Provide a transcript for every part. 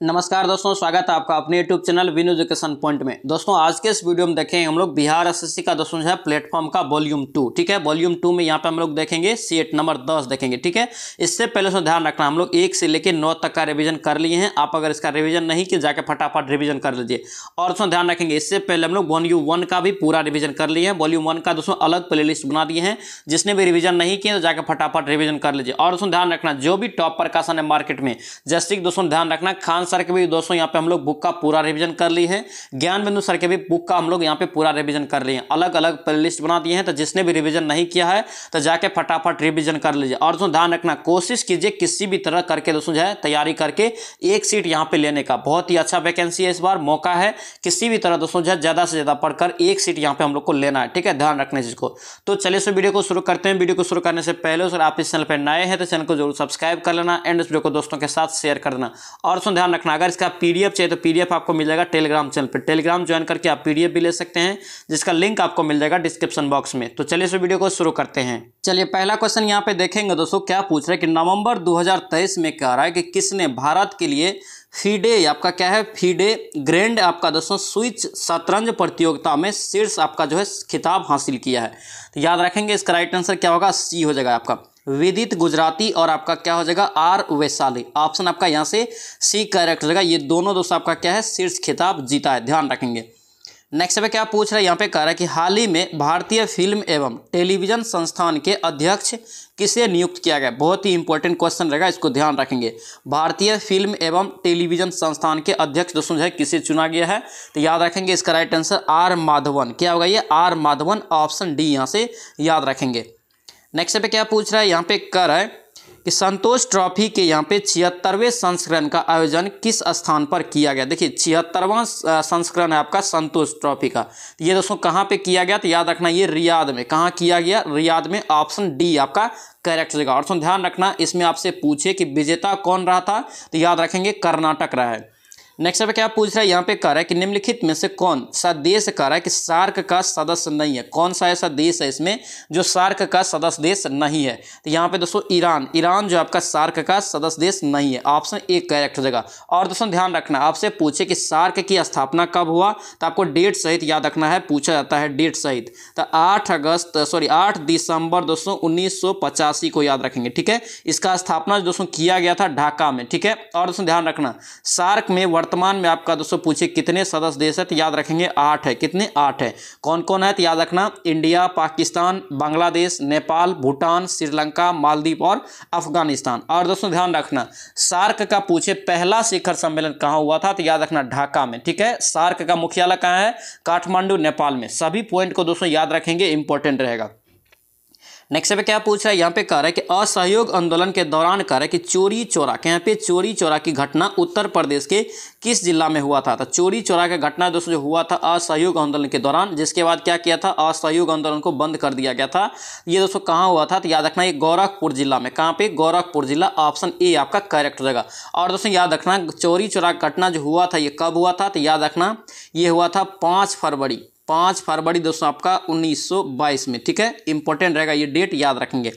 नमस्कार दोस्तों, स्वागत है आपका अपने YouTube channel win education point में। दोस्तों आज के इस वीडियो में देखेंगे हम लोग बिहार एसएससी का दोस्तों जो है प्लेटफॉर्म का वॉल्यूम 2। ठीक है, वॉल्यूम 2 में यहाँ पे हम लोग देखेंगे सीट नंबर 10 देखेंगे। ठीक है, इससे पहले से ध्यान रखना हम लोग 1 से लेकर 9 तक का रिवीजन कर लिए हैं। आप अगर इसका रिवीजन नहीं किए जाके फटाफट रिवीजन कर लीजिए। और दोस्तों ध्यान रखेंगे इससे पहले हम लोग वॉल्यूम 1 का भी पूरा रिवीजन कर लिए हैं। वॉल्यूम 1 का दोस्तों अलग प्ले लिस्ट बना दिए हैं, जिसने भी रिवीजन नहीं किया तो जाकर फटाफट रिवीजन कर लीजिए। और दोस्तों ध्यान रखना जो भी टॉप प्रकाशन है मार्केट में, जैसे कि दोस्तों ध्यान रखना खान सर के भी दोस्तों यहाँ पे हम लोग बुक का पूरा रिवीजन कर ली है। ज्ञान बिंदु सर के भी बुक का हम लोग यहाँ पे पूरा रिवीजन कर लिए हैं। अलग अलग प्लेलिस्ट बना दिए हैं, तो जिसने भी रिवीजन नहीं किया है तो जाके फटाफट रिवीजन कर लीजिए। और दोस्तों ध्यान रखना कोशिश कीजिए किसी भी तरह करके दोस्तों जो है तैयारी करके एक सीट यहाँ पे लेने का। बहुत ही अच्छा वैकेंसी है, इस बार मौका है। किसी भी तरह दोस्तों जो है ज्यादा से ज्यादा पढ़कर एक सीट यहाँ पे हम लोग को लेना है। ठीक है, ध्यान रखना इसको। तो चलिए इस वीडियो को शुरू करते हैं। वीडियो को शुरू करने से पहले अगर आप इस चैनल पर नए हैं तो चैनल को जरूर सब्सक्राइब कर लेना एंड इस वीडियो को दोस्तों के साथ शेयर कर देना। और दोस्तों ध्यान रखना अगर इसका पीडीएफ चाहिए तो पीडीएफ आपको मिल जाएगा टेलीग्राम चैनल पर। टेलीग्राम ज्वाइन करके आप पीडीएफ भी ले सकते हैं, जिसका लिंक आपको मिल जाएगा डिस्क्रिप्शन बॉक्स में। तो चलिए इस वीडियो को शुरू करते हैं। चलिए पहला क्वेश्चन यहाँ पे देखेंगे दोस्तों, क्या पूछ रहे हैं कि नवंबर 2023 में कह रहा है कि किसने भारत के लिए फीडे आपका क्या है फीडे ग्रैंड आपका दोस्तों स्विच शतरंज प्रतियोगिता में शीर्ष आपका जो है खिताब हासिल किया है। तो याद रखेंगे इसका राइट आंसर क्या होगा, सी हो जाएगा आपका विदित गुजराती और आपका क्या हो जाएगा आर वैशाली। ऑप्शन आपका यहाँ से सी करेक्ट हो जाएगा। ये दोनों दोस्तों आपका क्या है शीर्ष खिताब जीता है, ध्यान रखेंगे। नेक्स्ट पे क्या पूछ रहा है यहाँ पे कह रहा है कि हाल ही में भारतीय फिल्म एवं टेलीविजन संस्थान के अध्यक्ष किसे नियुक्त किया गया। बहुत ही इंपॉर्टेंट क्वेश्चन रहेगा, इसको ध्यान रखेंगे। भारतीय फिल्म एवं टेलीविजन संस्थान के अध्यक्ष दोस्तों जो है किसे चुना गया है, तो याद रखेंगे इसका राइट आंसर आर माधवन। क्या होगा ये आर माधवन, ऑप्शन डी यहाँ से याद रखेंगे। नेक्स्ट पे क्या पूछ रहा है यहाँ पे कह रहा है कि संतोष ट्रॉफी के यहाँ पे 76वें संस्करण का आयोजन किस स्थान पर किया गया। देखिए 76वां संस्करण है आपका संतोष ट्रॉफी का। ये दोस्तों कहाँ पे किया गया, तो याद रखना ये रियाद में। कहाँ किया गया, रियाद में, ऑप्शन डी आपका करेक्ट होगा। और ध्यान रखना इसमें आपसे पूछे कि विजेता कौन रहा था, तो याद रखेंगे कर्नाटक रहा है। नेक्स्ट पे क्या पूछ रहा है यहाँ पे कह रहा है कि निम्नलिखित में से कौन सा देश कह रहा है कि सार्क का सदस्य नहीं है। कौन सा ऐसा देश है इसमें जो सार्क का सदस्य देश नहीं है, तो यहाँ पे दोस्तों ईरान जो आपका सार्क का सदस्य देश नहीं है, ऑप्शन ए करेक्ट हो जाएगा। और दोस्तों ध्यान रखना आपसे पूछे कि सार्क की स्थापना कब हुआ, तो आपको डेट सहित याद रखना है, पूछा जाता है डेट सहित। तो 8 दिसंबर दोस्तों 1985 को याद रखेंगे। ठीक है, इसका स्थापना दोस्तों किया गया था ढाका में। ठीक है, और दोस्तों ध्यान रखना सार्क में वर्तमान में आपका दोस्तों पूछे कितने सदस्य देश है, तो याद रखेंगे 8 है। कितने, 8 है। कौन कौन है, तो याद रखना इंडिया, पाकिस्तान, बांग्लादेश, नेपाल, भूटान, श्रीलंका, मालदीव और अफगानिस्तान। और दोस्तों ध्यान रखना सार्क का पूछे पहला शिखर सम्मेलन कहाँ हुआ था, तो याद रखना ढाका में। ठीक है, सार्क का मुख्यालय कहाँ है, काठमांडू नेपाल में। सभी पॉइंट को दोस्तों याद रखेंगे, इंपॉर्टेंट रहेगा। नेक्स्ट पे क्या पूछ रहा है यहाँ पे कह रहा है कि असहयोग आंदोलन के दौरान कह रहा है कि चोरी चोरा के यहाँ पे चोरी चोरा की घटना उत्तर प्रदेश के किस जिला में हुआ था। तो चोरी चोरा का घटना दोस्तों जो हुआ था असहयोग आंदोलन के दौरान, जिसके बाद क्या किया था असहयोग आंदोलन को बंद कर दिया गया था। ये दोस्तों कहाँ हुआ था, तो याद रखना ये गोरखपुर जिला में। कहाँ पे, गोरखपुर जिला, ऑप्शन ए आपका करेक्ट हो जाएगा। और दोस्तों याद रखना चोरी चोरा घटना जो हुआ था ये कब हुआ था, तो याद रखना ये हुआ था 5 फरवरी दोस्तों आपका 1922 में। ठीक है, इंपॉर्टेंट रहेगा ये डेट, याद रखेंगे।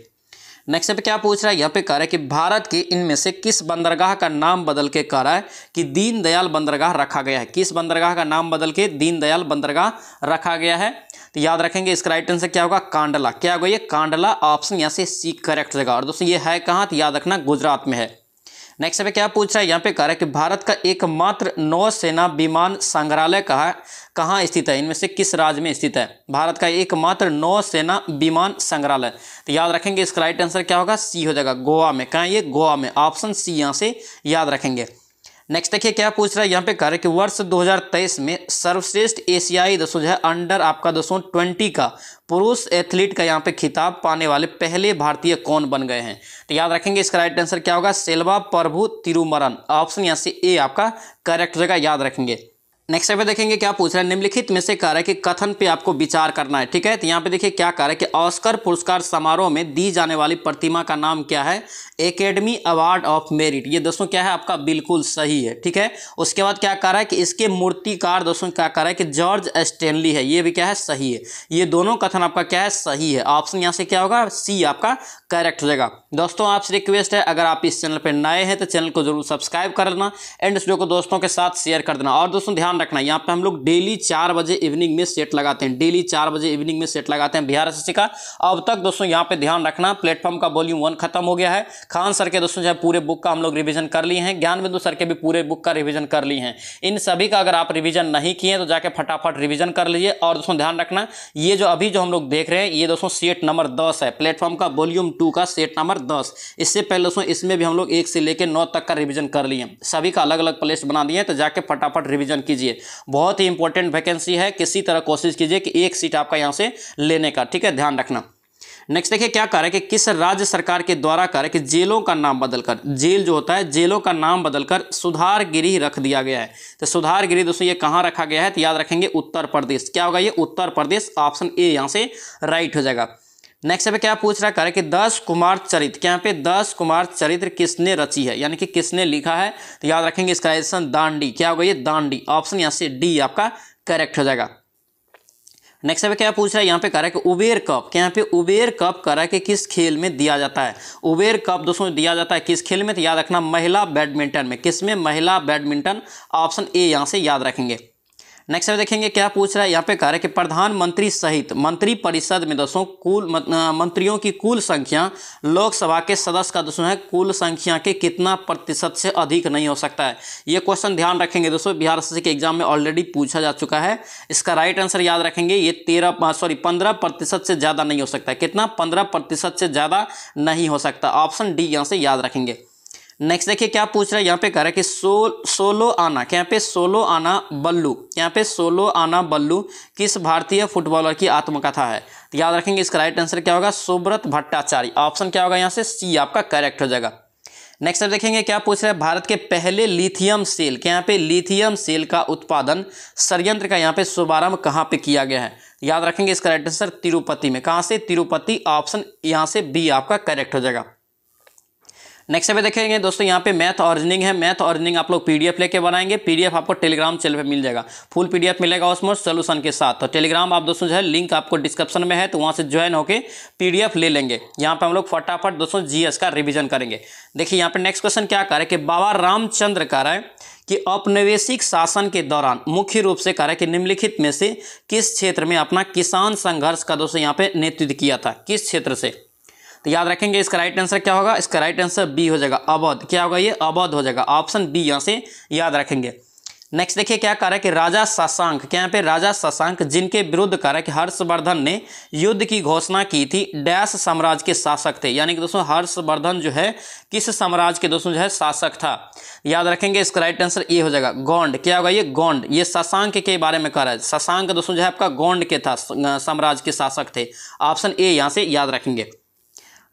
नेक्स्ट पे क्या पूछ रहा है यहाँ पे कह रहा है कि भारत के इनमें से किस बंदरगाह का नाम बदल के कह रहा है कि दीनदयाल बंदरगाह रखा गया है। किस बंदरगाह का नाम बदल के दीनदयाल बंदरगाह रखा गया है, तो याद रखेंगे इसका राइट आंसर क्या होगा, कांडला। क्या होगा ये, कांडला, ऑप्शन यहाँ से सी करेक्ट रहेगा। और दोस्तों ये है कहाँ, तो याद रखना गुजरात में है। नेक्स्ट पे क्या पूछ रहा है यहाँ पे कह रहा है कि भारत का एकमात्र नौसेना विमान संग्रहालय कहाँ स्थित है, इनमें से किस राज्य में स्थित है। भारत का एकमात्र नौसेना विमान संग्रहालय, तो याद रखेंगे इसका राइट आंसर क्या होगा, सी हो जाएगा, गोवा में। कहाँ ये, गोवा में, ऑप्शन सी यहाँ से याद रखेंगे। नेक्स्ट देखिए क्या पूछ रहा है यहाँ पे कह रहा है कि वर्ष 2023 में सर्वश्रेष्ठ एशियाई दोस्तों जो है अंडर आपका दोस्तों 20 का पुरुष एथलीट का यहाँ पे खिताब पाने वाले पहले भारतीय कौन बन गए हैं, तो याद रखेंगे इसका राइट आंसर क्या होगा, सेल्वा प्रभु तिरुमरन, ऑप्शन यहाँ से ए आपका करेक्ट हो जाएगा, याद रखेंगे। नेक्स्ट पे देखेंगे क्या पूछ रहा है, निम्नलिखित में से कार्य के कथन पे आपको विचार करना है। ठीक है, तो यहाँ पे देखिए क्या कार्य कि ऑस्कर पुरस्कार समारोह में दी जाने वाली प्रतिमा का नाम क्या है, एकेडमी अवार्ड ऑफ मेरिट। ये दोस्तों क्या है आपका बिल्कुल सही है। ठीक है, उसके बाद क्या कह रहा है कि इसके मूर्तिकार दोस्तों क्या कह रहा है कि जॉर्ज स्टैनली है। ये भी क्या है सही है। ये दोनों कथन आपका क्या है सही है। ऑप्शन यहाँ से क्या होगा सी आपका करेक्ट हो जाएगा। दोस्तों आपसे रिक्वेस्ट है अगर आप इस चैनल पर नए हैं तो चैनल को जरूर सब्सक्राइब कर लेना एंड इस वीडियो को दोस्तों के साथ शेयर कर देना। और दोस्तों ध्यान रखना यहाँ पे हम लोग डेली 4 बजे इवनिंग में सेट लगाते हैं, डेली 4 बजे इवनिंग में सेट लगाते हैं बिहार एसएससी का। अब तक दोस्तों यहाँ पे ध्यान रखना प्लेटफॉर्म का वॉल्यूम 1 खत्म हो गया है। खान सर के दोस्तों जो है पूरे बुक का हम लोग रिवीजन कर लिए हैं, ज्ञानबिंदु सर के भी पूरे बुक का रिवीजन कर लिए हैं। इन सभी का अगर आप रिवीजन नहीं किए तो जाके फटाफट रिवीजन कर लीजिए। और दोस्तों ध्यान रखना ये जो अभी जो हम लोग देख रहे हैं ये दोस्तों सेट नंबर 10 है, प्लेटफॉर्म का वॉल्यूम 2 का सेट नंबर 10। इससे पहले दोस्तों इसमें भी हम लोग 1 से लेकर 9 तक का रिवीजन कर लिए, सभी का अलग अलग प्लेलिस्ट बना दिए, तो जाके फटाफट रिवीजन कीजिए। बहुत ही इंपॉर्टेंट वैकेंसी है, किसी तरह कोशिश कीजिए कि एक सीट आपका यहां से लेने का। ठीक है, ध्यान रखना। नेक्स्ट देखिए क्या कह रहा है कि किस राज्य सरकार के द्वारा कह रहा है कि जेलों का नाम बदलकर, जेल जो होता है जेलों का नाम बदलकर सुधार गृह रख दिया गया है। तो सुधार गृह दोस्तों ये कहां रखा गया है, तो याद रखेंगे उत्तर प्रदेश। क्या होगा ये उत्तर प्रदेश, ऑप्शन ए यहां से राइट हो जाएगा। नेक्स्ट पे क्या पूछ रहा है, कह रहा है कि 10 कुमार चरित्र, क्या पे 10 कुमार चरित्र किसने रची है, यानी कि किसने लिखा है, तो याद रखेंगे इसका आंसर दांडी। क्या होगा ये दांडी, ऑप्शन यहाँ से डी आपका करेक्ट हो जाएगा। नेक्स्ट पे क्या पूछ रहा है, यहाँ पे कह रहा है कि उबेर कप, क्या यहाँ पे उबेर कप कह रहा है कि किस खेल में दिया जाता है। उबेर कप दोस्तों दिया जाता है किस खेल में, तो याद रखना महिला बैडमिंटन में। किस में, महिला बैडमिंटन, ऑप्शन ए यहाँ से याद रखेंगे। नेक्स्ट में देखेंगे क्या पूछ रहा है, यहाँ पे कह रहा है कि प्रधानमंत्री सहित मंत्री परिषद में दोस्तों कुल मंत्रियों की कुल संख्या लोकसभा के सदस्य का दोस्तों है कुल संख्या के कितना प्रतिशत से अधिक नहीं हो सकता है। ये क्वेश्चन ध्यान रखेंगे दोस्तों बिहार एसएससी के एग्जाम में ऑलरेडी पूछा जा चुका है। इसका राइट आंसर याद रखेंगे ये 15% से ज़्यादा नहीं हो सकता है। कितना, 15% से ज़्यादा नहीं हो सकता, ऑप्शन डी यहाँ से याद रखेंगे। नेक्स्ट देखिए क्या पूछ रहा है, यहाँ पे कह रहा है कि सोलो आना, क्या यहाँ पे सोलो आना बल्लू, यहाँ पे सोलो आना बल्लू किस भारतीय फुटबॉलर की आत्मकथा है, तो याद रखेंगे इसका राइट आंसर क्या होगा सुब्रत भट्टाचार्य, ऑप्शन क्या होगा यहाँ से सी आपका करेक्ट हो जाएगा। नेक्स्ट अब देखेंगे क्या पूछ रहा है, भारत के पहले लिथियम सेल, क्या यहाँ पे लिथियम सेल का उत्पादन संयंत्र का यहाँ पे शुभारंभ कहाँ पे किया गया है, याद रखेंगे इसका राइट आंसर तिरुपति में। कहाँ से, तिरुपति, ऑप्शन यहाँ से बी आपका करेक्ट हो जाएगा। नेक्स्ट पे देखेंगे दोस्तों यहाँ पे मैथ ऑरिजनिंग है। मैथ ऑरिजनिंग आप लोग पीडीएफ लेके बनाएंगे, पीडीएफ आपको टेलीग्राम चैनल पे मिल जाएगा, फुल पीडीएफ मिलेगा उसमें सोल्यूशन के साथ। तो टेलीग्राम आप दोस्तों जो है लिंक आपको डिस्क्रिप्शन में है, तो वहाँ से ज्वाइन होकर पीडीएफ ले लेंगे। यहाँ पे हम लोग फटाफट दोस्तों जीएस का रिविजन करेंगे। देखिए यहाँ पे नेक्स्ट क्वेश्चन क्या कह रहा है कि बाबा रामचंद्र कह रहा है कि औपनिवेशिक शासन के दौरान मुख्य रूप से कह रहा है कि निम्नलिखित में से किस क्षेत्र में अपना किसान संघर्ष का दोस्तों यहाँ पे नेतृत्व किया था, किस क्षेत्र से, तो याद रखेंगे इसका राइट आंसर क्या होगा, इसका राइट आंसर बी हो जाएगा अवध। क्या होगा ये, अवध हो जाएगा, ऑप्शन बी यहाँ से याद रखेंगे। नेक्स्ट देखिए क्या कह रहा है कि राजा शशांक, क्या यहाँ पे राजा शशांक जिनके विरुद्ध कह रहा है कि हर्षवर्धन ने युद्ध की घोषणा की थी, डैश साम्राज्य के शासक थे, यानी कि दोस्तों हर्षवर्धन जो है किस साम्राज्य के दोस्तों जो है शासक था, याद रखेंगे इसका राइट आंसर ए हो जाएगा गोंड। क्या होगा ये, गोंड। ये शशांक के बारे में कह रहा है, शशांक दोस्तों जो है आपका गोंड के था साम्राज्य के शासक थे, ऑप्शन ए यहाँ से याद रखेंगे।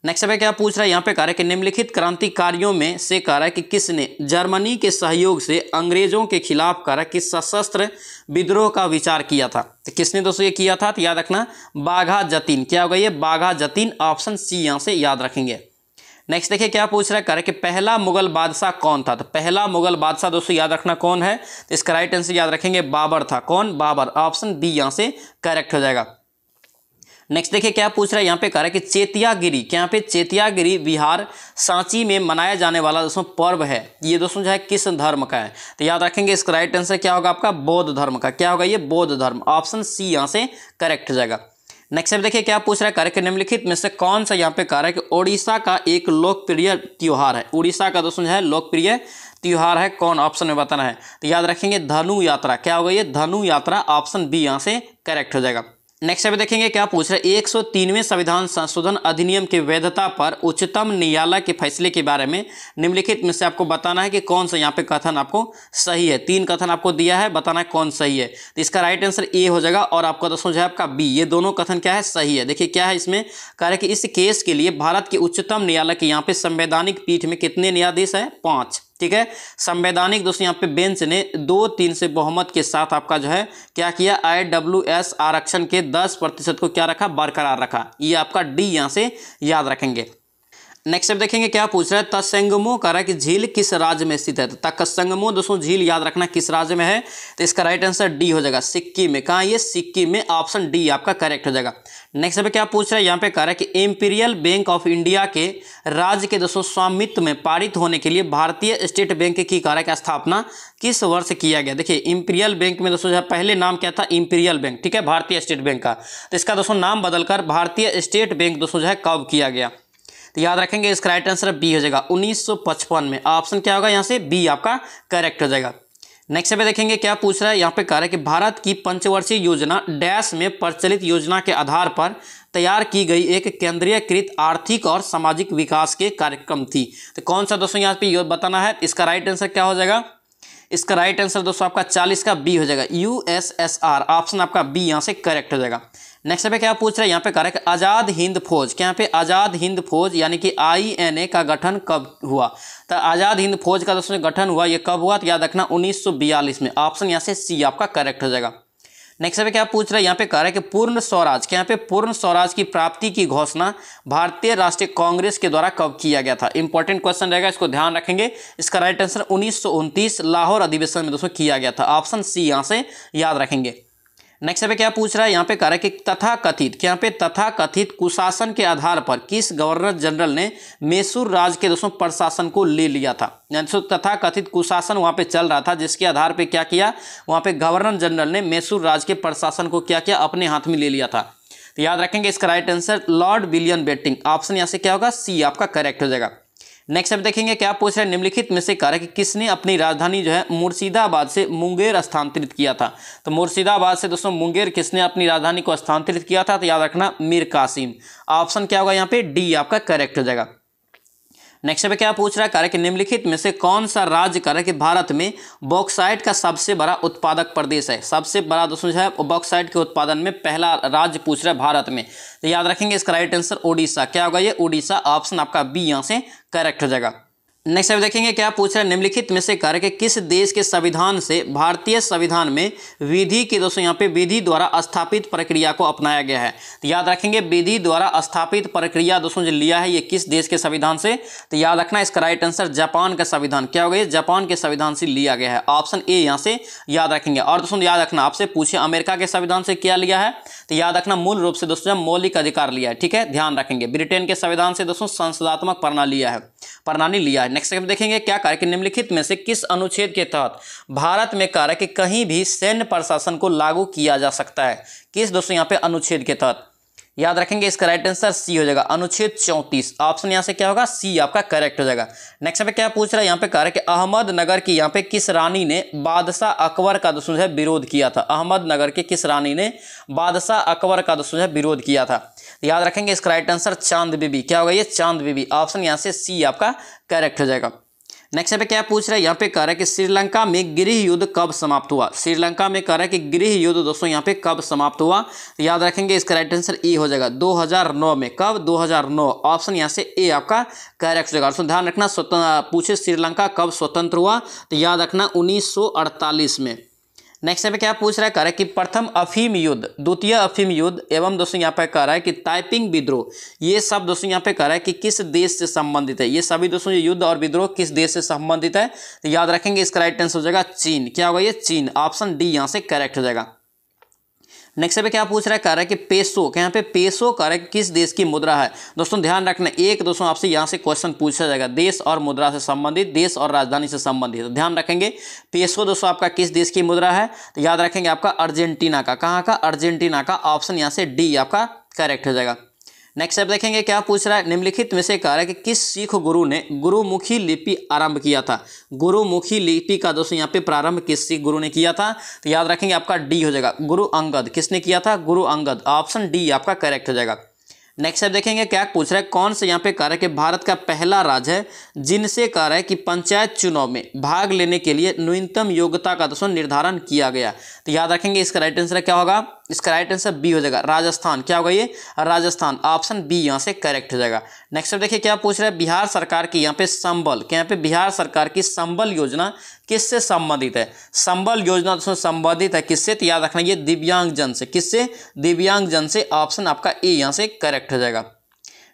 नेक्स्ट पे क्या पूछ रहा है, यहाँ पे कह रहा है कि निम्नलिखित क्रांतिकारियों में से कह रहा है कि किसने जर्मनी के सहयोग से अंग्रेजों के खिलाफ कह रहा है कि सशस्त्र विद्रोह का विचार किया था, तो किसने दोस्तों ये किया था, तो याद रखना बाघा जतीन। क्या होगा ये, बाघा जतीन, ऑप्शन सी यहाँ से याद रखेंगे। नेक्स्ट देखिए क्या पूछ रहा है, कह रहा है कि पहला मुगल बादशाह कौन था, तो पहला मुगल बादशाह दोस्तों याद रखना कौन है, तो इसका राइट आंसर याद रखेंगे बाबर था। कौन, बाबर, ऑप्शन बी यहाँ से करेक्ट हो जाएगा। नेक्स्ट देखिए क्या पूछ रहा है, यहाँ पे कह रहा है कि चेतियागिरी, क्या यहाँ पे चेतियागिरी बिहार सांची में मनाया जाने वाला दोस्तों पर्व है, ये दोस्तों जो है किस धर्म का है, तो याद रखेंगे इसका राइट आंसर क्या होगा आपका बौद्ध धर्म का। क्या होगा ये, बौद्ध धर्म, ऑप्शन सी यहाँ से करेक्ट हो जाएगा। नेक्स्ट देखिए क्या पूछ रहा है, कह रहा है कि निम्नलिखित में से कौन सा यहाँ पे कह रहा है कि ओडिशा का एक लोकप्रिय त्योहार है, उड़ीसा का दोस्तों जो है लोकप्रिय त्योहार है, कौन, ऑप्शन में बताना है, तो याद रखेंगे धनु यात्रा। क्या होगा ये, धनु यात्रा, ऑप्शन बी यहाँ से करेक्ट हो जाएगा। नेक्स्ट पे देखेंगे क्या पूछ रहे हैं, 103वें संविधान संशोधन अधिनियम की वैधता पर उच्चतम न्यायालय के फैसले के बारे में निम्नलिखित में से आपको बताना है कि कौन सा यहाँ पे कथन आपको सही है। 3 कथन आपको दिया है, बताना है कौन सही है, तो इसका राइट आंसर ए हो जाएगा और आपका दोस्तों जो है आपका बी, ये दोनों कथन क्या है, सही है। देखिए क्या है इसमें, कह रहे कि इस केस के लिए भारत के उच्चतम न्यायालय के यहाँ पे संवैधानिक पीठ में कितने न्यायाधीश है, 5। ठीक है। संवैधानिक दोस्तों यहाँ पे बेंच ने 2-3 से बहुमत के साथ आपका जो है क्या किया, IWS आरक्षण के 10% को क्या रखा, बरकरार रखा। ये आपका डी यहाँ से याद रखेंगे। नेक्स्ट अब देखेंगे क्या पूछ रहा है, तत्संगमो कह रहा है कि झील किस राज्य में स्थित है। तो तत्संगमो दोस्तों झील याद रखना किस राज्य में है, तो इसका राइट आंसर डी हो जाएगा, सिक्किम में। कहाँ, ये सिक्किम में, ऑप्शन डी आपका करेक्ट हो जाएगा। नेक्स्ट अब क्या पूछ रहा है, यहाँ पे कह रहा है कि इंपीरियल बैंक ऑफ इंडिया के राज्य के दोस्तों स्वामित्व में पारित होने के लिए भारतीय स्टेट बैंक की कह रहा है कि स्थापना किस वर्ष किया गया। देखिए इंपीरियल बैंक में दोस्तों पहले नाम क्या था, इंपीरियल बैंक, ठीक है, भारतीय स्टेट बैंक का। तो इसका दोस्तों नाम बदलकर भारतीय स्टेट बैंक दोस्तों जो है कब किया गया, तो याद रखेंगे इसका राइट आंसर बी हो जाएगा, 1955 में। ऑप्शन क्या होगा यहाँ से, बी आपका करेक्ट हो जाएगा। नेक्स्ट पे देखेंगे क्या पूछ रहा है, यहाँ पे कह रहा है कि भारत की पंचवर्षीय योजना डैश में प्रचलित योजना के आधार पर तैयार की गई एक केंद्रीयकृत आर्थिक और सामाजिक विकास के कार्यक्रम थी। तो कौन सा दोस्तों यहाँ पे बताना है, इसका राइट आंसर क्या हो जाएगा, इसका राइट आंसर दोस्तों आपका 40 का बी हो जाएगा, USSR। ऑप्शन आपका बी यहाँ से करेक्ट हो जाएगा। नेक्स्ट पे क्या पूछ रहा है, यहाँ पे कह रहा है कि आज़ाद हिंद फौज, क्या यहाँ पे आज़ाद हिंद फौज यानी कि INA का गठन कब हुआ। तो आज़ाद हिंद फौज का दोस्तों गठन हुआ, ये कब हुआ, तो याद रखना 1942 में। ऑप्शन यहाँ से सी आपका करेक्ट हो जाएगा। नेक्स्ट पे क्या पूछ रहा है, यहाँ पे कह रहा है कि पूर्ण स्वराज, क्या यहाँ पे पूर्ण स्वराज की प्राप्ति की घोषणा भारतीय राष्ट्रीय कांग्रेस के द्वारा कब किया गया था। इंपॉर्टेंट क्वेश्चन रहेगा, इसको ध्यान रखेंगे। इसका राइट आंसर 1929 लाहौर अधिवेशन में दोस्तों किया गया था। ऑप्शन सी यहाँ से याद रखेंगे। नेक्स्ट पे क्या पूछ रहा है, यहाँ पे कह रहा है कि तथाकथित, क्या यहाँ पे तथाकथित कुशासन के आधार पर किस गवर्नर जनरल ने मैसूर राज्य के दोस्तों प्रशासन को ले लिया था। तथाकथित कुशासन वहाँ पे चल रहा था, जिसके आधार पे क्या किया, वहाँ पे गवर्नर जनरल ने मैसूर राज्य के प्रशासन को क्या किया, अपने हाथ में ले लिया था। तो याद रखेंगे इसका right answer Lord William Bentinck. Option यहाँ से क्या होगा, सी आपका करेक्ट हो जाएगा। नेक्स्ट अब देखेंगे क्या पूछ रहा है, निम्नलिखित में से कह रहा है कि किसने अपनी राजधानी जो है मुर्शिदाबाद से मुंगेर स्थानांतरित किया था। तो मुर्शिदाबाद से दोस्तों मुंगेर किसने अपनी राजधानी को स्थानांतरित किया था, तो याद रखना मीर कासिम। ऑप्शन क्या होगा यहाँ पे, डी आपका करेक्ट हो जाएगा। नेक्स्ट पे क्या पूछ रहा है, कह रहा है कि निम्नलिखित में से कौन सा राज्य कह रहा है कि भारत में बॉक्साइट का सबसे बड़ा उत्पादक प्रदेश है। सबसे बड़ा दोस्तों जो है बॉक्साइट के उत्पादन में पहला राज्य पूछ रहा है भारत में। तो याद रखेंगे इसका राइट आंसर ओडिशा, क्या होगा ये, ओडिशा। ऑप्शन आपका बी यहाँ से करेक्ट हो जाएगा। नेक्स्ट अब देखेंगे क्या पूछ रहा है, निम्नलिखित में से कह रहा है कि किस देश के संविधान से भारतीय संविधान में विधि के दोस्तों यहाँ पे विधि द्वारा स्थापित प्रक्रिया को अपनाया गया है। तो याद रखेंगे विधि द्वारा स्थापित प्रक्रिया दोस्तों जो लिया है ये किस देश के संविधान से, तो याद रखना इसका राइट आंसर जापान का संविधान, क्या होगा ये, जापान के संविधान से लिया गया है। ऑप्शन ए यहाँ से याद रखेंगे। और दोस्तों याद रखना आपसे पूछे अमेरिका के संविधान से क्या लिया है, तो याद रखना मूल रूप से दोस्तों मौलिक अधिकार लिया है, ठीक है, ध्यान रखेंगे। ब्रिटेन के संविधान से दोस्तों संसदात्मक प्रणाली लिया है। नेक्स्ट देखेंगे क्या कहा कि निम्नलिखित में से किस अनुच्छेद के तहत भारत में कह रहा है कि कहीं भी सैन्य प्रशासन को लागू किया जा सकता है। किस दोस्तों यहाँ पे अनुच्छेद के तहत, याद रखेंगे इसका राइट आंसर सी हो जाएगा, अनुच्छेद 34। ऑप्शन यहाँ से क्या होगा, सी आपका करेक्ट हो जाएगा। नेक्स्ट पे क्या पूछ रहा है, यहाँ पे कह रहा है कि अहमदनगर की यहाँ पे किस रानी ने बादशाह अकबर का दोस्तों है विरोध किया था। अहमदनगर के किस रानी ने बादशाह अकबर का दोस्तों है विरोध किया था। याद रखेंगे इसका राइट आंसर चांद बीबी, क्या होगा ये, चांद बीबी। ऑप्शन यहाँ से सी आपका करेक्ट हो जाएगा। नेक्स्ट पे क्या पूछ रहा है, यहाँ पे कह रहा है कि श्रीलंका में गृह युद्ध कब समाप्त हुआ। श्रीलंका में कह रहा है कि गृह युद्ध दोस्तों यहाँ पे कब समाप्त हुआ, तो याद रखेंगे इसका राइट आंसर ए हो जाएगा, 2009 में। कब, 2009। ऑप्शन यहाँ से ए आपका करेक्ट हो जाएगा। तो ध्यान रखना पूछे श्रीलंका कब स्वतंत्र हुआ, तो याद रखना 1948 में। नेक्स्ट पे क्या पूछ रहा है, कह रहा है कि प्रथम अफीम युद्ध, द्वितीय अफीम युद्ध एवं दोस्तों यहाँ पे कह रहा है कि ताइपिंग विद्रोह, ये सब दोस्तों यहाँ पे कह रहा है कि किस देश से संबंधित है। ये सभी दोस्तों युद्ध और विद्रोह किस देश से संबंधित है, तो याद रखेंगे इसका राइट आंसर हो जाएगा चीन, क्या होगा ये, चीन। ऑप्शन डी यहाँ से करेक्ट हो जाएगा। नेक्स्ट पे क्या पूछ रहा है, कह रहा है कि पेसो, क्या यहाँ पे पेसो कह रहा है किस देश की मुद्रा है। दोस्तों ध्यान रखना, एक दोस्तों आपसे यहाँ से क्वेश्चन पूछा जाएगा देश और मुद्रा से संबंधित, देश और राजधानी से संबंधित। तो ध्यान रखेंगे पेसो दोस्तों आपका किस देश की मुद्रा है, तो याद रखेंगे आपका अर्जेंटीना का। कहाँ का, अर्जेंटीना का। ऑप्शन यहाँ से डी आपका करेक्ट हो जाएगा। नेक्स्ट अब देखेंगे क्या पूछ रहा है, निम्नलिखित में से कह रहा है कि किस सिख गुरु ने गुरुमुखी लिपि आरंभ किया था। गुरुमुखी लिपि का दोस्तों यहाँ पे प्रारंभ किस सिख गुरु ने किया था, तो याद रखेंगे आपका डी हो जाएगा, गुरु अंगद। किसने किया था, गुरु अंगद। ऑप्शन डी आपका करेक्ट हो जाएगा। नेक्स्ट अब देखेंगे क्या पूछ रहा है, कौन से यहाँ पे कह रहा है कि भारत का पहला राज्य है जिनसे कह रहा है कि पंचायत चुनाव में भाग लेने के लिए न्यूनतम योग्यता का दोस्तों निर्धारण किया गया। तो याद रखेंगे इसका राइट आंसर क्या होगा, इसका राइट आंसर बी हो जाएगा राजस्थान। क्या होगा ये राजस्थान, ऑप्शन बी यहाँ से करेक्ट हो जाएगा। नेक्स्ट देखिए क्या पूछ रहा है, बिहार सरकार की यहाँ पे संबल, क्या यहाँ पे बिहार सरकार की संबल योजना किससे संबंधित है? संबल योजना दोस्तों संबंधित है किससे? तो याद रखना ये दिव्यांग जन से। किससे? दिव्यांग जन से। ऑप्शन आपका ए यहाँ से करेक्ट हो जाएगा।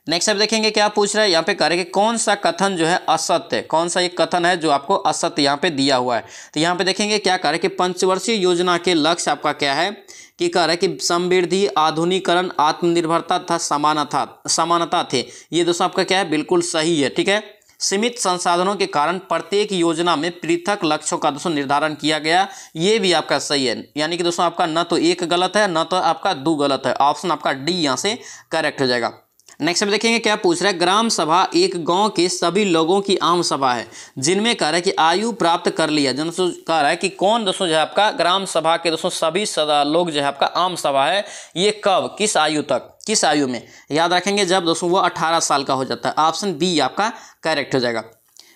नेक्स्ट आप देखेंगे क्या पूछ रहा है, यहाँ पे करेंगे कौन सा कथन जो है असत्य है, कौन सा एक कथन है जो आपको असत्य यहाँ पे दिया हुआ है। तो यहाँ पे देखेंगे क्या करें कि पंचवर्षीय योजना के लक्ष्य आपका क्या है कि कह रहा है कि समृद्धि, आधुनिकीकरण, आत्मनिर्भरता तथा समानता थे। ये दोस्तों आपका क्या है, बिल्कुल सही है। ठीक है, सीमित संसाधनों के कारण प्रत्येक योजना में पृथक लक्ष्यों का दोस्तों निर्धारण किया गया, ये भी आपका सही है। यानी कि दोस्तों आपका न तो एक गलत है न तो आपका दो गलत है। ऑप्शन आपका डी यहाँ से करेक्ट हो जाएगा। नेक्स्ट में देखेंगे क्या पूछ रहा है, ग्राम सभा एक गांव के सभी लोगों की आम सभा है जिनमें कह रहा है कि आयु प्राप्त कर लिया। दोस्तों कह रहा है कि कौन दोस्तों जो है आपका ग्राम सभा के दोस्तों सभी लोग जो है आपका आम सभा है, ये कब, किस आयु तक, किस आयु में? याद रखेंगे जब दोस्तों वो 18 साल का हो जाता है। ऑप्शन बी आपका करेक्ट हो जाएगा।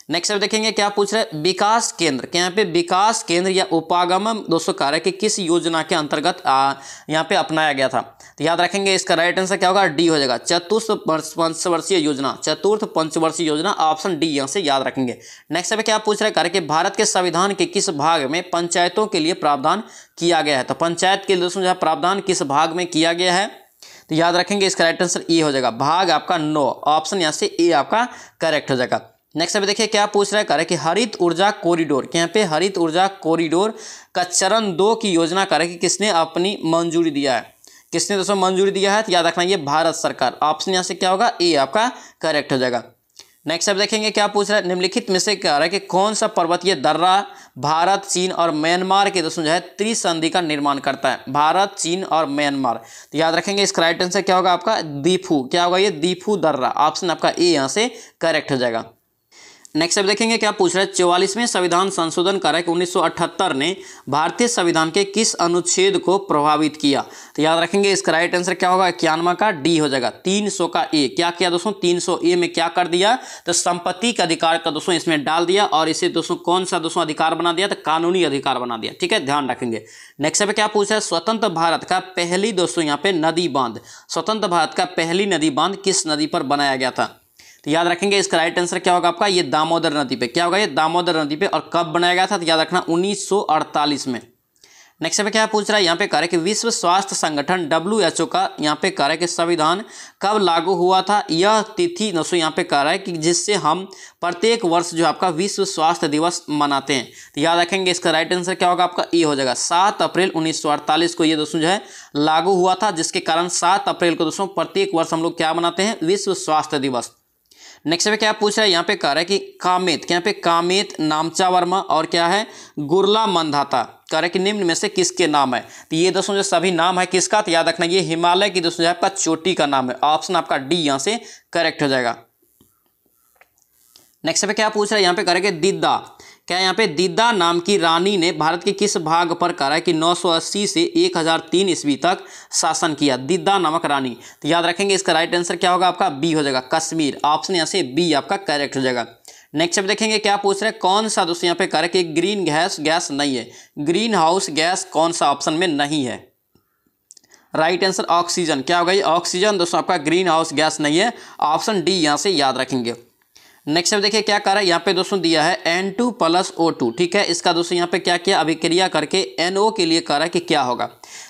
नेक्स्ट देखेंगे क्या पूछ रहा है, विकास केंद्र, क्या यहाँ पे विकास केंद्र या उपागम दोस्तों कह रहा है कि किस योजना के अंतर्गत यहाँ पे अपनाया गया था? तो याद रखेंगे इसका राइट आंसर क्या होगा, डी हो जाएगा चतुर्थ पंचवर्षीय योजना। चतुर्थ पंचवर्षीय योजना, ऑप्शन डी यहाँ से याद रखेंगे। नेक्स्ट पे क्या पूछ रहा है, कह रहा है कि भारत के संविधान के किस भाग में पंचायतों के लिए प्रावधान किया गया है? तो पंचायत के लिए दोस्तों जो प्रावधान किस भाग में किया गया है? तो याद रखेंगे इसका राइट आंसर ए हो जाएगा, भाग आपका 9। ऑप्शन यहाँ से ए आपका करेक्ट हो जाएगा। नेक्स्ट अब देखिए क्या पूछ रहा है, कह रहा है कि हरित ऊर्जा कॉरिडोर, यहाँ पे हरित ऊर्जा कॉरिडोर का चरण 2 की योजना कर रहा है कि किसने अपनी मंजूरी दिया है? किसने दोस्तों मंजूरी दिया है? तो याद रखना ये भारत सरकार। ऑप्शन यहाँ से क्या होगा, ए आपका करेक्ट हो जाएगा। नेक्स्ट अब देखेंगे क्या पूछ रहा है, निम्नलिखित में से कह रहा है कि कौन सा पर्वतीय दर्रा भारत, चीन और म्यांमार के दोस्तों जो है त्रिसंधि का निर्माण करता है? भारत, चीन और म्यांमार। तो याद रखेंगे इसका राइट आंसर क्या होगा आपका, दीफू। क्या होगा ये, दीफू दर्रा। ऑप्शन आपका ए यहाँ से करेक्ट हो जाएगा। नेक्स्ट अब देखेंगे क्या पूछ रहा है, 44वें संविधान संशोधन कर रहा है कि 1978 ने भारतीय संविधान के किस अनुच्छेद को प्रभावित किया? तो याद रखेंगे इसका राइट आंसर क्या होगा, 91 का डी हो जाएगा। 300 का ए। क्या किया दोस्तों, 300 ए में क्या कर दिया, तो संपत्ति का अधिकार का दोस्तों इसमें डाल दिया और इसे दोस्तों कौन सा दोस्तों अधिकार बना दिया, तो कानूनी अधिकार बना दिया। ठीक है, ध्यान रखेंगे। नेक्स्ट पे क्या पूछ रहा है, स्वतंत्र भारत का पहली दोस्तों यहाँ पे नदी बांध, स्वतंत्र भारत का पहली नदी बांध किस नदी पर बनाया गया था? तो याद रखेंगे इसका राइट आंसर क्या होगा आपका, ये दामोदर नदी पे। क्या होगा, ये दामोदर नदी पे। और कब बनाया गया था? तो याद रखना 1948 में। नेक्स्ट पे क्या पूछ रहा है, यहाँ पे कह रहा है कि विश्व स्वास्थ्य संगठन WHO का यहाँ पे कह रहा है कि संविधान कब लागू हुआ था? यह तिथि दोस्तों यहाँ पे कह रहा है कि जिससे हम प्रत्येक वर्ष जो आपका विश्व स्वास्थ्य दिवस मनाते हैं। तो याद रखेंगे इसका राइट आंसर क्या होगा आपका, ए हो जाएगा। 7 अप्रैल 1948 को ये दोस्तों जो है लागू हुआ था, जिसके कारण 7 अप्रैल को दोस्तों प्रत्येक वर्ष हम लोग क्या मनाते हैं, विश्व स्वास्थ्य दिवस। नेक्स्ट पे क्या पूछ रहा है, यहाँ पे कह रहा है कि कामेत, यहाँ पे कामेत, नामचा वर्मा और क्या है, गुरला मंधाता, कह रहा है कि निम्न में से किसके नाम है? तो ये दोस्तों जो सभी नाम है किसका, तो याद रखना ये हिमालय की दोस्तों आपका चोटी का नाम है। ऑप्शन आपका डी यहाँ से करेक्ट हो जाएगा। नेक्स्ट पे क्या पूछ रहा है, यहाँ पे कह रहा है कि दिद्दा, क्या यहाँ पे दिद्दा नाम की रानी ने भारत के किस भाग पर कह रहा है कि 980 से 1003 ईस्वी तक शासन किया? दिद्दा नामक रानी। तो याद रखेंगे इसका राइट आंसर क्या होगा आपका, बी हो जाएगा, कश्मीर। ऑप्शन यहाँ से बी आपका करेक्ट हो जाएगा। नेक्स्ट अब देखेंगे क्या पूछ रहे हैं, कौन सा दोस्तों यहाँ पे कह रहा है कि ग्रीन गैस नहीं है? ग्रीन हाउस गैस कौन सा ऑप्शन में नहीं है? Right answer oxygen. क्या होगा ये, ऑक्सीजन दोस्तों आपका ग्रीन हाउस गैस नहीं है। ऑप्शन डी यहाँ से याद रखेंगे। नेक्स्ट अब देखिए क्या कर रहा है, यहाँ पे दोस्तों दिया है N2+O2। ठीक है, इसका दोस्तों यहाँ पे क्या किया, अभिक्रिया करके NO के लिए कर रहा है कि क्या होगा?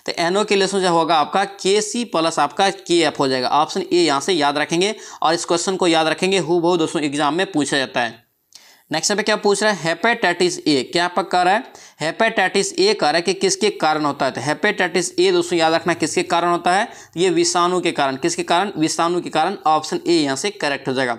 तो NO के लिए जो होगा आपका Kc+ आपका KF हो जाएगा। ऑप्शन ए यहाँ से याद रखेंगे और इस क्वेश्चन को याद रखेंगे, हूबहू दोस्तों एग्जाम में पूछा जाता है। नेक्स्ट पे क्या पूछ रहा है, हेपेटाइटिस ए, क्या आपका कह रहा है, हेपेटाइटिस ए कह रहा है कि किसके कारण होता है? तो हेपेटाइटिस ए दोस्तों याद रखना किसके कारण होता है, ये विषाणु के कारण। किसके कारण? विषाणु के कारण। ऑप्शन ए यहाँ से करेक्ट हो जाएगा।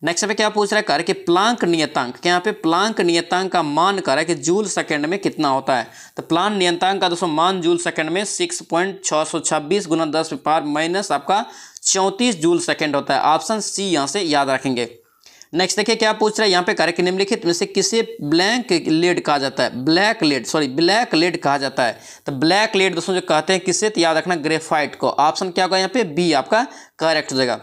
नेक्स्ट पे क्या पूछ रहा है, कह रहा है कि प्लांक नियतांक, क्या यहाँ पे प्लांक नियतांक का मान कह रहा है कि जूल सेकंड में कितना होता है? तो प्लांक नियतांक का दोस्तों मान जूल सेकंड में 6.626 × 10⁻⁻ आपका 34 जूल सेकंड होता है। ऑप्शन सी यहाँ से याद रखेंगे। नेक्स्ट देखिए क्या पूछ रहा है, यहाँ पे कह रहा है कि निम्नलिखित में से किसे ब्लैक लेड कहा जाता है? ब्लैक लेड कहा जाता है। तो ब्लैक लेड दोस्तों जो कहते हैं किससे, तो याद रखना ग्रेफाइट को। ऑप्शन क्या होगा यहाँ पे, बी आपका करेक्ट हो जाएगा।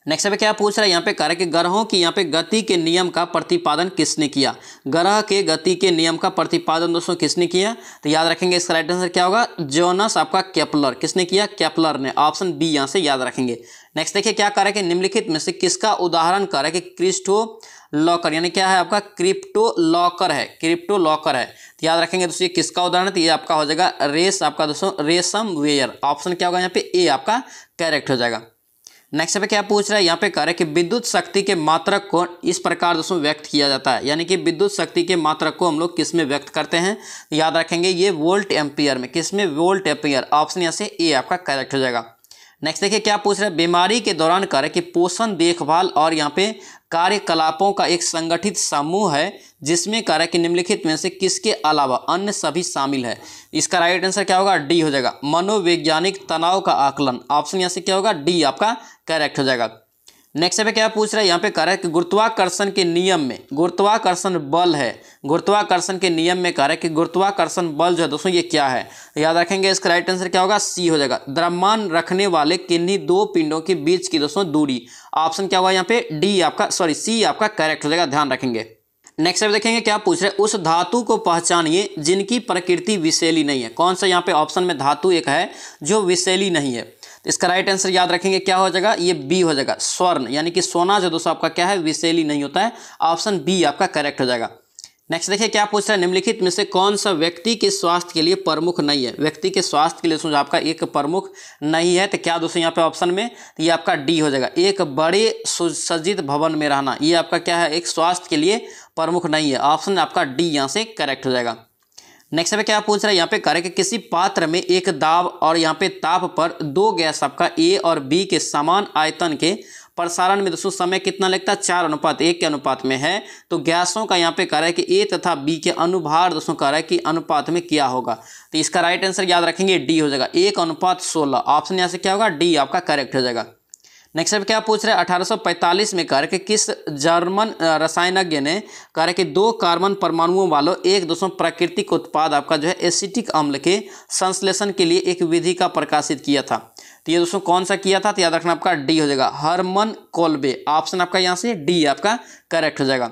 नेक्स्ट पे क्या पूछ रहा है यहाँ पे कह रहा है कि ग्रहों की यहाँ पे गति के नियम का प्रतिपादन किसने किया। ग्रह के गति के नियम का प्रतिपादन दोस्तों किसने किया, तो याद रखेंगे इसका राइट आंसर क्या होगा, जोनास आपका केपलर। किसने किया, केपलर ने। ऑप्शन बी यहाँ से याद रखेंगे। नेक्स्ट देखिए क्या कह रहा है कि निम्नलिखित में से किसका उदाहरण कर रहा है कि क्रिप्टो लॉकर, यानी क्या है आपका क्रिप्टो लॉकर है, क्रिप्टो लॉकर है। तो याद रखेंगे दोस्तों ये किसका उदाहरण है, तो ये आपका हो जाएगा रेस आपका दोस्तों रेशम वेयर। ऑप्शन क्या होगा यहाँ पे ए आपका करेक्ट हो जाएगा। नेक्स्ट पे क्या पूछ रहा है यहाँ पे कह रहा है कि विद्युत शक्ति के मात्रक को इस प्रकार दोस्तों व्यक्त किया जाता है, यानी कि विद्युत शक्ति के मात्रक को हम लोग किस में व्यक्त करते हैं, याद रखेंगे ये वोल्ट एम्पियर में। किस में, वोल्ट एम्पियर। ऑप्शन यहाँ से ए आपका करेक्ट हो जाएगा। नेक्स्ट देखिए क्या पूछ रहा है, बीमारी के दौरान कह रहा है कि पोषण देखभाल और यहाँ पे कार्यकलापों का एक संगठित समूह है जिसमें कह रहा है कि निम्नलिखित में से किसके अलावा अन्य सभी शामिल है। इसका राइट आंसर क्या होगा, डी हो जाएगा, मनोवैज्ञानिक तनाव का आकलन। ऑप्शन यहाँ से क्या होगा, डी आपका करेक्ट हो जाएगा। नेक्स्ट पे क्या पूछ रहा है यहाँ पे कह रहा है कि गुरुत्वाकर्षण के नियम में गुरुत्वाकर्षण बल है, गुरुत्वाकर्षण के नियम में कह रहा है कि गुरुत्वाकर्षण बल जो है दोस्तों ये क्या है, याद रखेंगे इसका राइट आंसर क्या होगा, सी हो जाएगा, द्रव्यमान रखने वाले किन्हीं दो पिंडों के बीच की दोस्तों दूरी। ऑप्शन क्या होगा यहाँ पे, डी आपका सी आपका करेक्ट हो जाएगा, ध्यान रखेंगे। नेक्स्ट अब देखेंगे क्या पूछ रहे हैं, उस धातु को पहचानिए जिनकी प्रकृति विषैली नहीं है। कौन सा यहाँ पे ऑप्शन में धातु एक है जो विषैली नहीं है, इसका राइट आंसर याद रखेंगे क्या हो जाएगा, ये बी हो जाएगा, स्वर्ण, यानी कि सोना जो दोस्तों आपका क्या है विषैली नहीं होता है। ऑप्शन बी आपका करेक्ट हो जाएगा। नेक्स्ट देखिए क्या पूछ रहा है, निम्नलिखित में से कौन सा व्यक्ति के स्वास्थ्य के लिए प्रमुख नहीं है। व्यक्ति के स्वास्थ्य के लिए दोस्तों आपका एक प्रमुख नहीं है, तो क्या दोस्तों यहाँ पे ऑप्शन में, तो ये आपका डी हो जाएगा, एक बड़े सुसज्जित भवन में रहना। ये आपका क्या है, एक स्वास्थ्य के लिए प्रमुख नहीं है। ऑप्शन आपका डी यहाँ से करेक्ट हो जाएगा। नेक्स्ट पे क्या पूछ रहा है यहाँ पे कह रहा है कि किसी पात्र में एक दाब और यहाँ पे ताप पर दो गैस आपका ए और बी के समान आयतन के प्रसारण में दोस्तों समय कितना लगता है, 4:1 के अनुपात में है। तो गैसों का यहाँ पे कह रहा है कि ए तथा बी के अनुभार दोस्तों कह रहा है कि अनुपात में क्या होगा, तो इसका राइट आंसर याद रखेंगे डी हो जाएगा, 1:16। ऑप्शन यहाँ से क्या होगा, डी आपका करेक्ट हो जाएगा। नेक्स्ट अब क्या पूछ रहे हैं, 1845 में कह रहे कि किस जर्मन रसायनज्ञ ने कह रहे कि 2 कार्बन परमाणुओं वालों एक दोस्तों प्राकृतिक उत्पाद आपका जो है एसिटिक अम्ल के संश्लेषण के लिए एक विधि का प्रकाशित किया था। तो ये दोस्तों कौन सा किया था, तो याद रखना आपका डी हो जाएगा, हरमन कोल्बे। ऑप्शन आपका यहाँ से डी आपका करेक्ट हो जाएगा।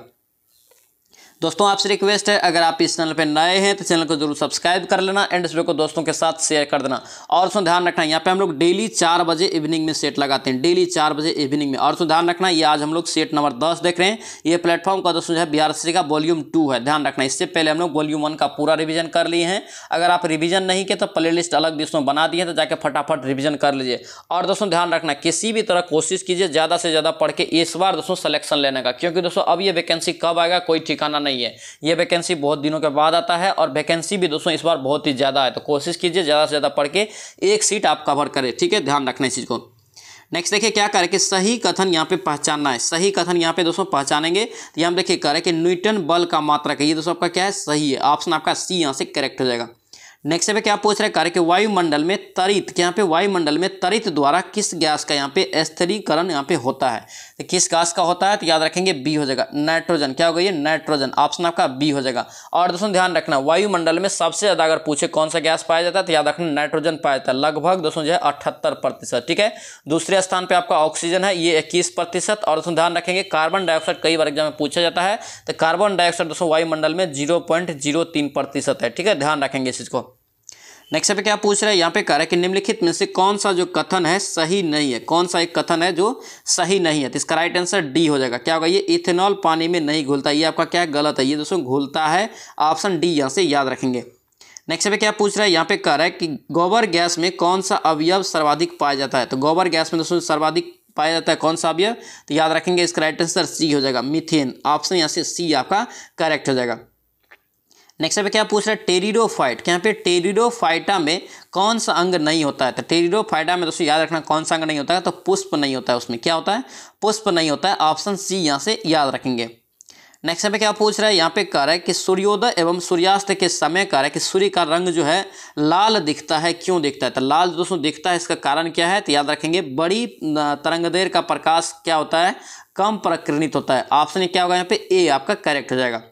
दोस्तों आपसे रिक्वेस्ट है, अगर आप इस चैनल पे नए हैं तो चैनल को जरूर सब्सक्राइब कर लेना एंड इस वीडियो को दोस्तों के साथ शेयर कर देना। और उसमें ध्यान रखना यहाँ पे हम लोग डेली 4 बजे इवनिंग में सेट लगाते हैं, डेली 4 बजे इवनिंग में। और उसमें ध्यान रखना ये आज हम लोग सेट नंबर 10 देख रहे हैं। ये प्लेटफॉर्म का दोस्तों है बिहार एसएससी का वॉल्यूम 2 है, ध्यान रखना। इससे पहले हम लोग वॉल्यूम 1 का पूरा रिविजन कर लिए हैं। अगर आप रिविजन नहीं किए तो प्ले लिस्ट अलग दोस्तों बना दिए, तो जाकर फटाफट रिविजन कर लीजिए। और दोस्तों ध्यान रखना किसी भी तरह कोशिश कीजिए ज़्यादा से ज़्यादा पढ़ के इस बार दोस्तों सिलेक्शन लेने का, क्योंकि दोस्तों अब ये वैकेंसी कब आएगा कोई ठिकाना नहीं है। ये वैकेंसी बहुत दिनों के बाद आता है और वैकेंसी भी दोस्तों इस बार बहुत ही ज़्यादा है, तो कोशिश कीजिए ज़्यादा से ज़्यादा पढ़ के एक सीट आप कवर करें, ठीक है, ध्यान रखना इस चीज़ को। नेक्स्ट देखिए क्या करें कि सही कथन यहाँ पे पहचानना है। सही कथन यहाँ पे दोस्तों पहचानेंगे तो यहाँ देखिए करें कि न्यूटन बल का मात्रक है, ये दोस्तों आपका क्या है, सही है। ऑप्शन आपका सी यहाँ से करेक्ट हो जाएगा। नेक्स्ट पे क्या पूछ रहे हैं, कार्य कि वायुमंडल में तरित, यहाँ पे वायुमंडल में तरित द्वारा किस गैस का यहाँ पे स्थिरीकरण यहाँ पे होता है, तो किस गैस का होता है, तो याद रखेंगे बी हो जाएगा, नाइट्रोजन। क्या होगा ये, नाइट्रोजन। ऑप्शन आपका बी हो जाएगा। और दोस्तों ध्यान रखना वायुमंडल में सबसे ज्यादा अगर पूछे कौन सा गैस पाया जाता है, तो याद रखना नाइट्रोजन पाया जाता है, लगभग दोस्तों जो है 78%, ठीक है। दूसरे स्थान पर आपका ऑक्सीजन है, ये 21%। और दोस्तों ध्यान रखेंगे कार्बन डाइऑक्साइड कई बार एग्जाम में पूछा जाता है, तो कार्बन डाइऑक्साइड दोस्तों वायुमंडल में 0.03% है, ठीक है, ध्यान रखेंगे इस चीज को। नेक्स्ट पे क्या पूछ रहे हैं यहाँ पे कह रहा है कि निम्नलिखित में से कौन सा जो कथन है सही नहीं है, कौन सा एक कथन है जो सही नहीं है, तो इसका राइट आंसर डी हो जाएगा। क्या होगा ये, इथेनॉल पानी में नहीं घुलता, ये आपका क्या गलत है, ये दोस्तों घुलता है। ऑप्शन डी यहाँ से याद रखेंगे। नेक्स्ट पे क्या पूछ रहा है यहाँ पे कह रहा है कि गोबर गैस में कौन सा अवयव सर्वाधिक पाया जाता है, तो गोबर गैस में दोस्तों सर्वाधिक पाया जाता है कौन सा अवयव, तो याद रखेंगे इसका राइट आंसर सी हो जाएगा, मीथेन। ऑप्शन यहाँ से सी आपका करेक्ट हो जाएगा। नेक्स्ट पे क्या पूछ रहा है, टेरिडोफाइट, यहाँ पे टेरिडोफाइटा में कौन सा अंग नहीं होता है, तो टेरिडोफाइटा में दोस्तों याद रखना कौन सा अंग नहीं होता है, तो पुष्प नहीं होता है, उसमें क्या होता है, पुष्प नहीं होता है। ऑप्शन सी यहाँ से याद रखेंगे। नेक्स्ट पे क्या पूछ रहा है यहाँ पे कह रहा है कि सूर्योदय एवं सूर्यास्त के समय कह रहा है कि सूर्य का रंग जो है लाल दिखता है, क्यों दिखता है, तो लाल दोस्तों दिखता है, इसका कारण क्या है, तो याद रखेंगे बड़ी तरंगदैर्घ्य का प्रकाश क्या होता है, कम प्रकीर्णित होता है। ऑप्शन क्या होगा यहाँ पे, ए आपका करेक्ट हो जाएगा।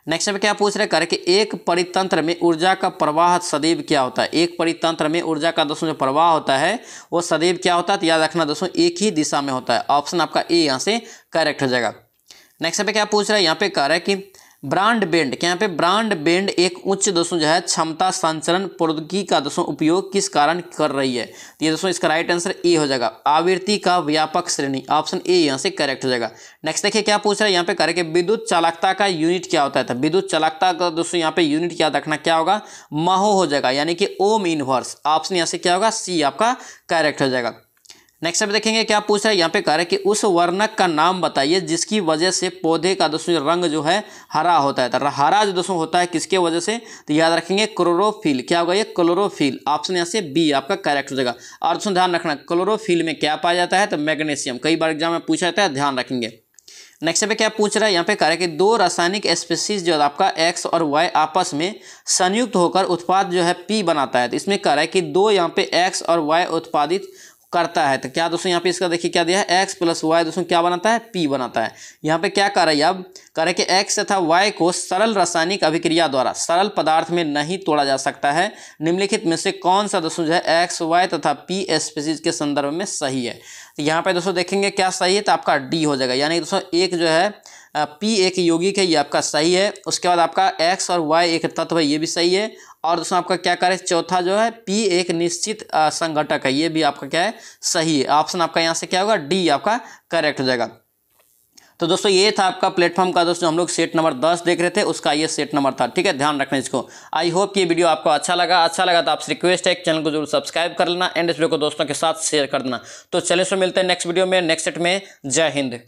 नेक्स्ट पे क्या पूछ रहे हैं कि एक परितंत्र में ऊर्जा का प्रवाह सदैव क्या होता है। एक परितंत्र में ऊर्जा का दोस्तों जो प्रवाह होता है वो सदैव क्या होता है, तो याद रखना दोस्तों एक ही दिशा में होता है। ऑप्शन आपका ए यहाँ से करेक्ट हो जाएगा। नेक्स्ट पे क्या पूछ रहा है, यहाँ पे कह रहा है कि ब्रॉडबैंड, क्या यहाँ पे ब्रॉडबैंड एक उच्च दोस्तों जो है क्षमता संचरण प्रौद्योगिकी का दोस्तों उपयोग किस कारण कर रही है। तो ये दोस्तों इसका राइट आंसर ए हो जाएगा, आवृत्ति का व्यापक श्रेणी। ऑप्शन ए यहाँ से करेक्ट हो जाएगा। नेक्स्ट देखिए क्या पूछ रहा है, यहाँ पे करें कि विद्युत चालकता का यूनिट क्या होता है। तो विद्युत चालकता का दोस्तों यहाँ पे यूनिट क्या रखना, क्या होगा, महो हो जाएगा, यानी कि ओम इनवर्स। ऑप्शन यहाँ से क्या होगा, सी आपका करेक्ट हो जाएगा। नेक्स्ट पे देखेंगे क्या पूछ रहा है, यहाँ पे कह रहा है कि उस वर्णक का नाम बताइए जिसकी वजह से पौधे का दोस्तों रंग जो है हरा होता है। तो हरा जो दोस्तों होता है किसके वजह से, तो याद रखेंगे क्लोरोफिल। क्या होगा ये, क्लोरोफिल। ऑप्शन यहाँ से बी आपका करेक्ट हो जाएगा। और दोस्तों ध्यान रखना क्लोरोफिल में क्या पाया जाता है, तो मैग्नीशियम। कई बार एग्जाम में पूछा जाता है, ध्यान रखेंगे। नेक्स्ट पे क्या पूछ रहा है, यहाँ पे कह रहा है कि दो रासायनिक स्पीशीज जो आपका एक्स और वाई आपस में संयुक्त होकर उत्पाद जो है पी बनाता है। तो इसमें कह रहा है कि दो यहाँ पे एक्स और वाई उत्पादित करता है। तो क्या दोस्तों यहाँ पे इसका देखिए क्या दिया है, एक्स प्लस वाई दोस्तों क्या बनाता है, पी बनाता है। यहाँ पे क्या कर रहा है, अब कह रहा है कि एक्स तथा वाई को सरल रासायनिक अभिक्रिया द्वारा सरल पदार्थ में नहीं तोड़ा जा सकता है। निम्नलिखित में से कौन सा दोस्तों जो है एक्स वाई तथा पी स्पीशीज के संदर्भ में सही है। तो यहाँ पे दोस्तों देखेंगे क्या सही है, तो आपका डी हो जाएगा। यानी दोस्तों एक जो है पी एक यौगिक है, ये आपका सही है। उसके बाद आपका एक्स और वाई एक तत्व है, ये भी सही है। और दोस्तों आपका क्या करें, चौथा जो है पी एक निश्चित संघटक है, ये भी आपका क्या है, सही है। ऑप्शन आपका यहाँ से क्या होगा, डी आपका करेक्ट हो जाएगा। तो दोस्तों ये था आपका प्लेटफॉर्म का दोस्तों हम लोग सेट नंबर 10 देख रहे थे, उसका ये सेट नंबर था। ठीक है, ध्यान रखना इसको। आई होप कि ये वीडियो आपको अच्छा लगा तो आपसे रिक्वेस्ट है चैनल को जरूर सब्सक्राइब कर लेना एंड इस वीडियो को दोस्तों के साथ शेयर कर देना। तो चलिए सो मिलते हैं नेक्स्ट वीडियो में, नेक्स्ट सेट में। जय हिंद।